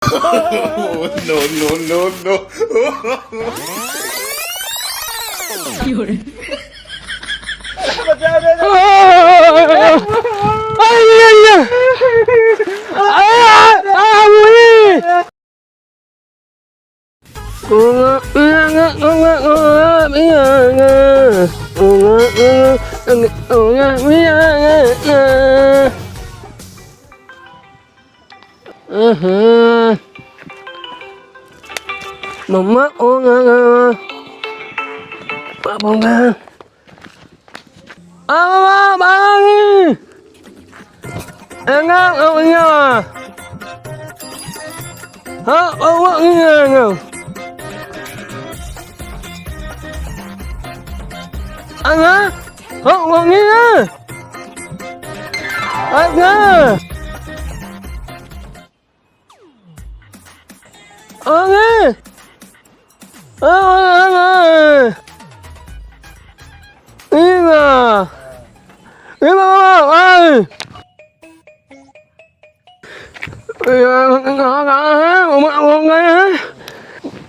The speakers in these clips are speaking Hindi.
No, no, no, no. Mama bongga. Bang. Enggak punya. Hah, bawa enggak. Enggak. Hah, wanginya. Enggak. Enggak.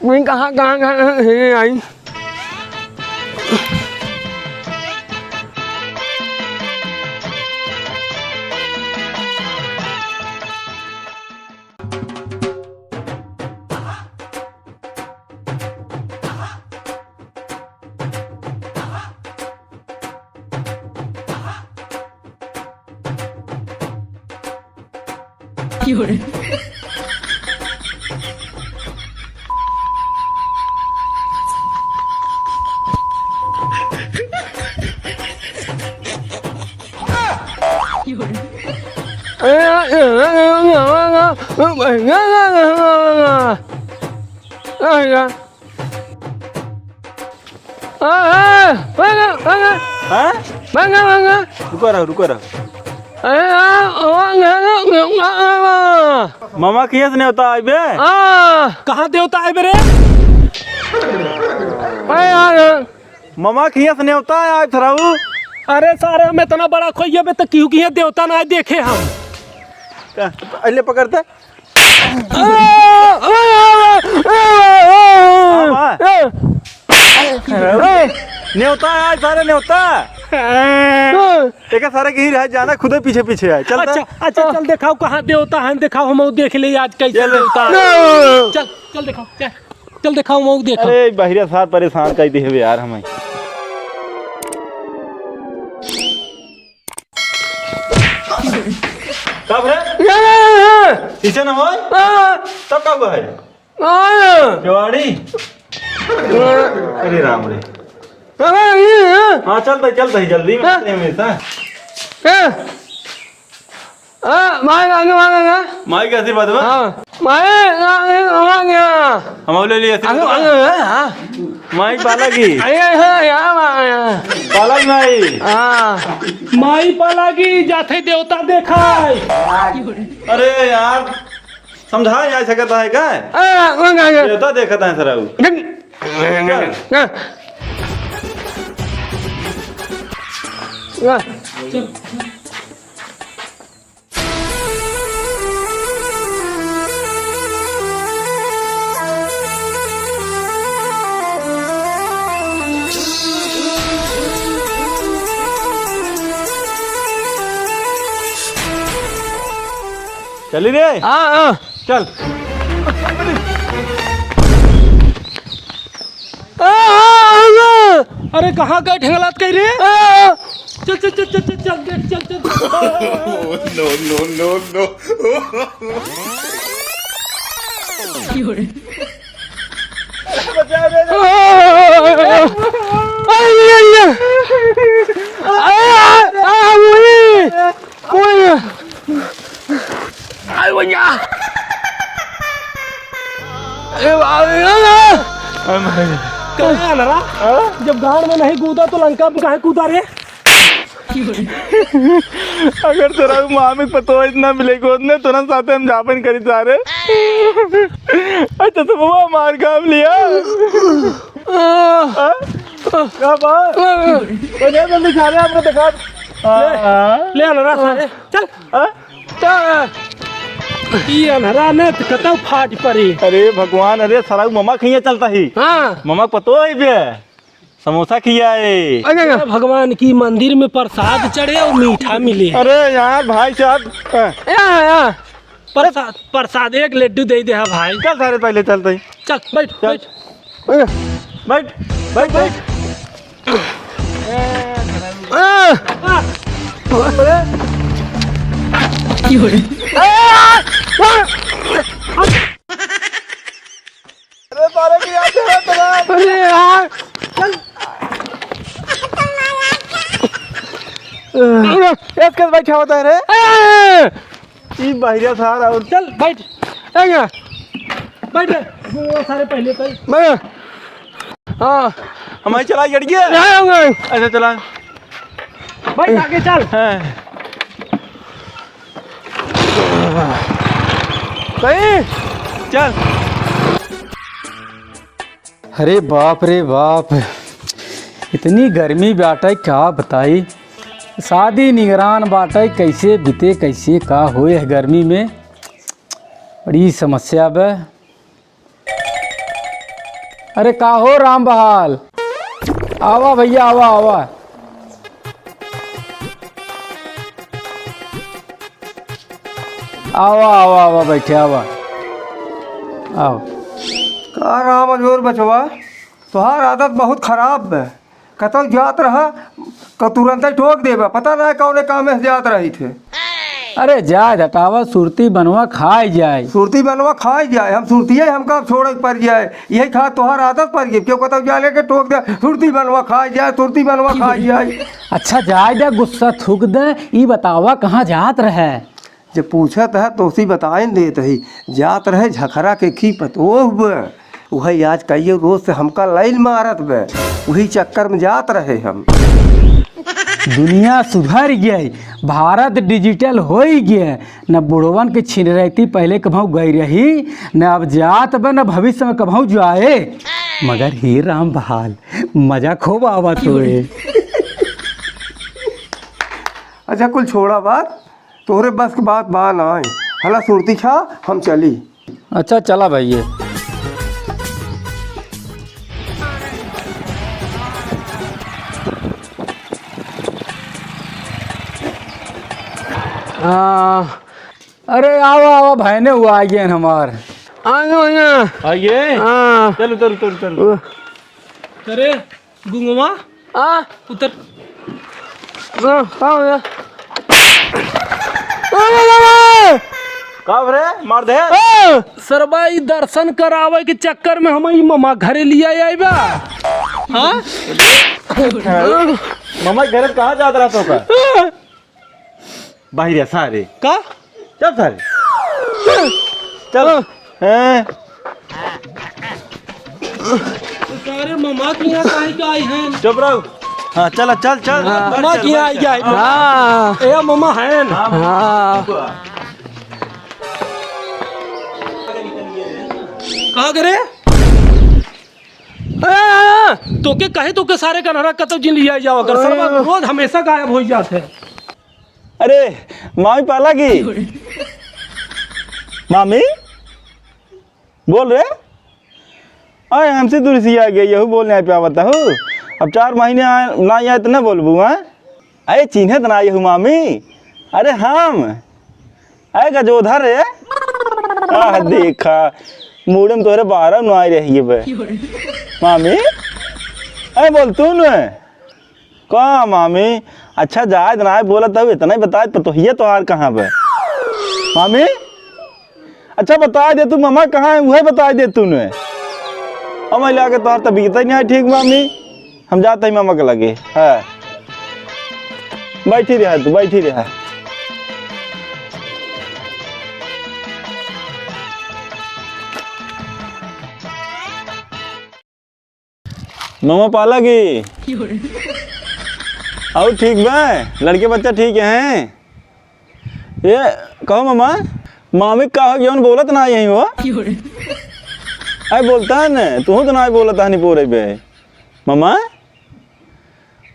Mình cả thế này. रुको रहा मामा किस ने होता है बे कहाँ देवता है मेरे मामा किस ने होता है आज थराऊ अरे सारे हम इतना बड़ा खोइए बे तो क्यों की देवता ना देखे हम अल्ले पकड़ते न्योता है आज सारे न्योता एक सारे कहीं रह जाना खुद पीछे पीछे है चल अच्छा चल दिखाओ कहाँ देवता है दिखाओ हम देख ले आज कैसे देवता चल दिखाओ चल दिखाओ मऊ देखो अरे बाहरिया साथ परेशान कर दी है यार हमें कब रे पीछे ना हो तब कब है केवाड़ी अरे राम रे हाँ चलता ही जल्दी माई के आशीर्वाद हम ले लिए माई पालागी पालागी माई पालागी जाते देवता देखा अरे यार समझा जा सकता है क्या देवता देखता है सर चली रे चल अरे कहाँ गए ठेंगलात कह रहे चल चल चल चल चल चल चल No, no, no, no. जब गांव में नहीं कूदा तो लंका में कहाँ कूदा रे अगर तेरा मामी पतो इतना मिले गोद ने तुरंत साथे हम जापन करी सारे अच्छा तो बाबा मार काम लिया क्या बात तो जल्दी खा रहे आपको दिखा ले आना सारे चल चल ये अनहरा ने तो कतौ फाट पड़ी। अरे भगवान, अरे साला ममा खिया चलता ही। हाँ ममा पतो है बे समोसा खियाए। भगवान की मंदिर में प्रसाद चढ़े और मीठा मिले। अरे यार भाई साहब, प्रसाद प्रसाद एक लड्डू दे दे भाई। चल सारे पहले चलते ही। चल बैठ चल। बैठ बैठ बैठ बैठ। अरे सारे की याद है तेरा। अरे यार एक बैठा होता है रे। ई बाहरिया सारा और चल बैठ बैठ वो सारे पहले कर। हाँ हमारी चला गया। ऐसा चला बैठ आगे चल। सही चल। अरे बाप रे बाप, इतनी गर्मी बाटे क्या बताई। शादी निगरान बाटे कैसे बीते कैसे का होए है गर्मी में, बड़ी समस्या बे। अरे का हो राम बहाल, आवा भैया आवा आवा। आवा आवा आवा बैठे आवा आओ। का राम अजोर बचवा, तुहार आदत बहुत खराब है। कतौ जात रहा का तुरंत ही ठोक देबा, पता नहीं कौने काम में जात रही थे। अरे जाए हटावा, सुरती बनवा खाए जाए। सुरती बनवा खाई जाए, हम सुरतिये हमका छोड़े पड़ जाए, यही खा तुहार आदत पड़ गई। क्यों कतौ जा लेके ठोक दे, सुरती बनवा खाई जाए, सुरती बनवा खाई जाए। अच्छा जाए दे, गुस्सा थूक दे। ई बतावा कहाँ जात रहे। जब पूछत है तो उसी बताएं देत ही, जात रहे झखरा के खी पतोह बे। वही आज कहिए रोज से हमका लाइन मारत बे, वही चक्कर में जात रहे हम। दुनिया सुधर गई, भारत डिजिटल हो ही गया। न बुढ़वन के छीन रहती पहले कभू गई रही, न अब जात बे न भविष्य में कभू जाए। मगर ही राम बहाल मजा खूब आवत हुए। अच्छा कुल छोड़ा बात, तोहरे बस की बात बा ना। हला सुरती खा, हम चली। अच्छा चला भैया। अरे आओ आओ भाईने हुआ आ गए हमार। आइए चलो चलो चलो चलो। अरे गुंगवा उतर। कब रे मार दे। सरबा ई दर्शन करावे के चक्कर में हम ई ममा घरे लिया आइबा। हाँ मम्मा घर कहाँ जात रहा तो का बाहर सारे का चल सारे चल। सारे ममा के यहाँ काहे के आई हैं। चुप रहो। हाँ चल चल चल। ममा के यहाँ आई जाए। हाँ ए ममा है ना। हाँ कहाँ करे तो के कहे तो के सारे कन्हरा कतो जिन लिया जाओ कर। सरवा रोज हमेशा गायब हो जाते हैं। अरे मामी पाला की मामी बोल रहे अरे हमसे दूर से आ गया यहू बोलने पे आवता हूँ। अब 4 महीने ना आए तो ना बोलबू। अरे चिन्हे तो ना यहू मामी। अरे हम अरे गजोधर है। देखा मूड में तोरे 12 न आई रही है मामी। अरे बोल तू न कहाँ मामी। अच्छा जाए ना बोला तब इतना ही बताए तो ये तोहार कहाँ पे मामी। अच्छा बता दे तू मामा कहाँ है वही बता दे तू ने। अब मैं लाके तोहार तबीयत ही नहीं है ठीक मामी। हम जाते ही मामा के लगे है। बैठी रहा तू बैठी रहा। मामा पाला की और ठीक बा लड़के बच्चा ठीक है। ये कहो मामा मामी कहो जौन बोलत ना यही हो। अरे बोलता है न तू तो ना बोलता है नहीं पूरे पे मामा।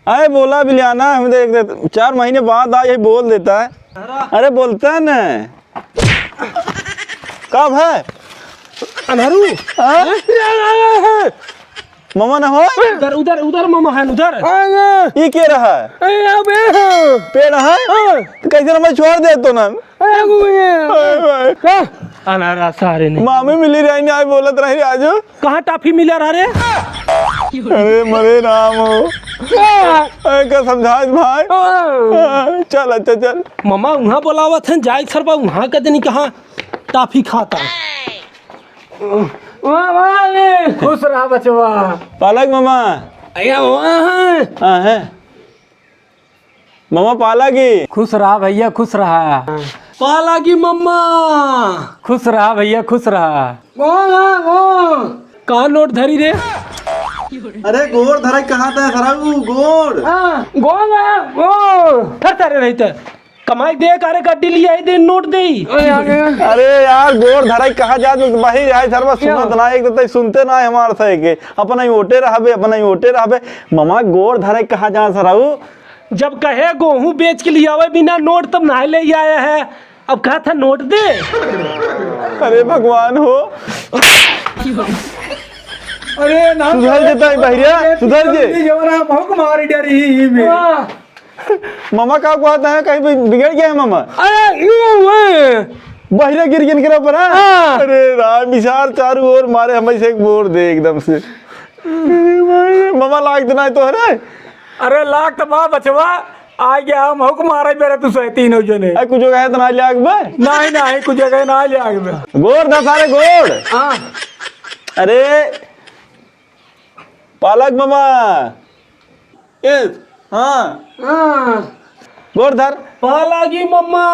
अरे बोला भी लियाना हम देख 4 महीने बाद आ यही बोल देता है। अरे बोलता है न कब है अनहरू मामा ना हो उधर उधर उधर मामा है उधर। ये क्या रहा है पेड़ है तो कैसे हमें छोड़ दे तो ना अनारा सारे ने मामी मिली रही नहीं आई बोलत रही आज कहाँ टाफी मिला रहा रे? अरे मरे राम हो का समझा भाई चल अच्छा चल मामा वहाँ बोलावत है जाए सरबा वहाँ का नहीं कहाँ टाफी खाता। खुश रहा बचवा। पालक मामा हाँ है मामा पालक खुश रहा भैया खुश रहा। पाला की मम्मा खुश रहा भैया खुश रहा। कहाँ नोट धरी रे? अरे गोड़ धरा कहाँ था खराबू गोड़ धरता रे रहते कमाई दे करे गड्डी लिया दे नोट दे। अरे यार गोड़ धरा कहाँ जा बाहर आए सर्वा सुनत ना एक तो सुनते ना हमार से के अपना ही ओटे रहबे अपना ही ओटे रहबे मामा गोड़ धरा कहाँ जा सराऊ जब कहे गेहूं बेच के लिया हुआ बिना नोट तब नहा ले आया है अब कहा था नोट दे। अरे भगवान हो अरे ना सुधर जेता है बहिरिया सुधर जे जवरा भौक मार डरी में। मामा का कहता है कहीं बिगड़ गया है मामा अरे बहिरा गिर गिर के ऊपर अरे राम विशाल चारों ओर मारे हमें से एक बोर दे एकदम से मामा लाग देना तो है अरे लाख तो बा बचवा आ गया हम हुक मारे मेरे तू से तीनों जने कुछ कहे तो ना ले आग बे नहीं नहीं कुछ जगह ना ले आग में गोड़ था सारे गोड़ अरे पालक मामा हाँ गोड़ धर पाला की मम्मा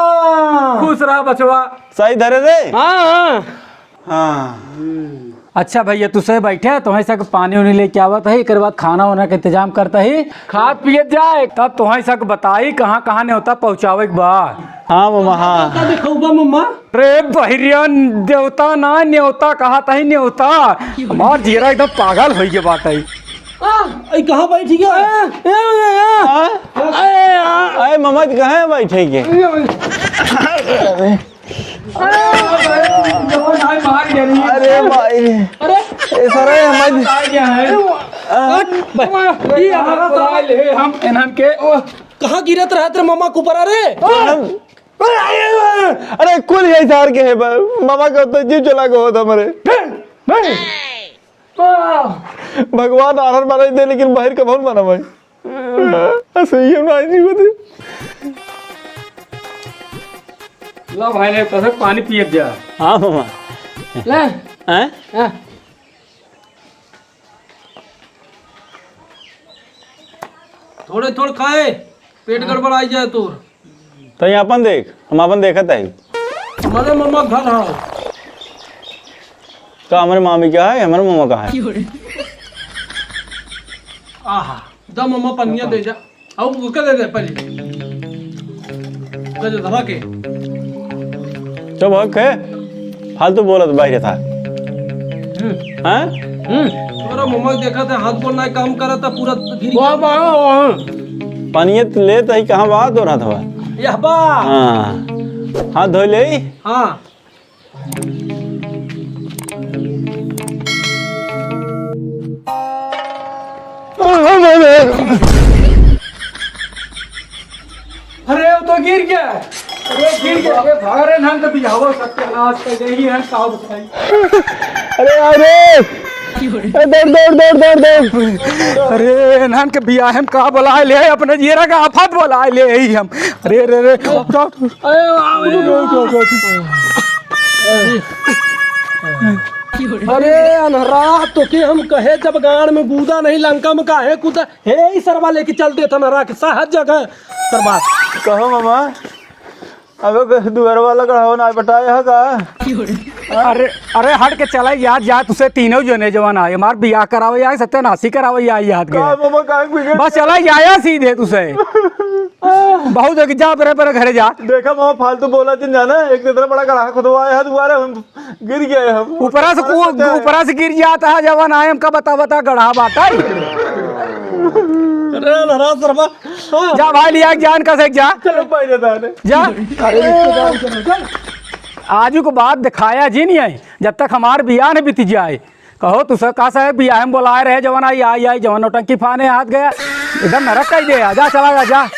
खुश रहा बचवा। सही धरे रे हाँ हाँ अच्छा भैया तुसे बैठे तुम्हें सब पानी उनी लेके आवत है एक बाद खाना वाना का इंतजाम करता ही खाद पिए जाए तब तुम्हें सब बताई कहाँ कहाँ न्योता पहुँचावे के बाद। हाँ मामा हाँ दिखाऊंगा मम्मा। रे बहिरिया देवता ना न्योता कहा था ही न्योता हमार जीरा एकदम पागल हो गया बात है। कहाँ बैठी गया? अरे मामा कहाँ बैठे के अरे भाई अरे सर हम इन्हन के कहाँ गिरत रहा तेरे मामा को ऊपर? अरे कुल यही सार के है मामा का तो जीव चला गया होता हमारे भगवान आनंद मारा दे लेकिन बाहर का भवन माना भाई सही है ना नहीं होती। ला भाई ने तो पानी पिए जा। हाँ मामा ले हैं थोड़े थोड़े खाए पेट गड़बड़ आई जाए तो ये अपन देख हम अपन देखत है हमारे मामा घर आओ का हमारे मामी क्या है हमारे मामा का है आहा दा मामा पनिया दे जा आओ उसका दे दे पहले दे धरा के चुप हक है फालतू बोला तो बाहर था हैं तोरा मामा देखा था हाथ गोड़ ना काम करा था पूरा गिर पानी ले तो ही कहाँ बात हो रहा था यह बा हाँ हाथ धो ले हाँ अरे वो तो गिर गया। अरे गिर गया अरे भाग रहे हम तो बिहावा सत्यानाश कर गई है साहब भाई। अरे अरे दौड़ दौड़ दौड़ दौड़ दौड़ अरे नान के बिया हम का बुलाए ले अपने जीरा का आफत बुलाए ले ही हम। अरे अरे अरे अरे अनहरा तो के हम कहे जब गाड़ में कूदा नहीं लंका में काहे कूदा हे ही सरवा लेके चल देता नरा के सहज जगह सरवा कहो मामा अब दुआर वाला का हो ना बटाया है का अरे अरे हट के चला याद जा तुसे तीनों जने जवान आए मार बियाह करावे या सत्यानाशी करावे या याद का गए मामा का बिगड़ बस चला आया सीधे तुसे बहुत जगह जा पर घरे जा। देखा मामा फालतू बोला जिन जाना एक इतना बड़ा गड्ढा खुदवाया है दोबारा हम गिर गए हम ऊपरा से गिर जाता है जवान आए हमका बता बता गढ़ा बाटा अरे अनहरा सरवा जा भाई लिया ज्ञान का से जा चलो पाई जाता है जा। अरे रिश्तेदार चल आजू को बात दिखाया जी नहीं है जब तक हमार बियाह न बीत जाए। कहो तुझसे कहा साहब बियाह में बुलाए रहे जवान आई जवान नौटंकी फाने हाथ गया इधर नरक कर दे जा चला जा।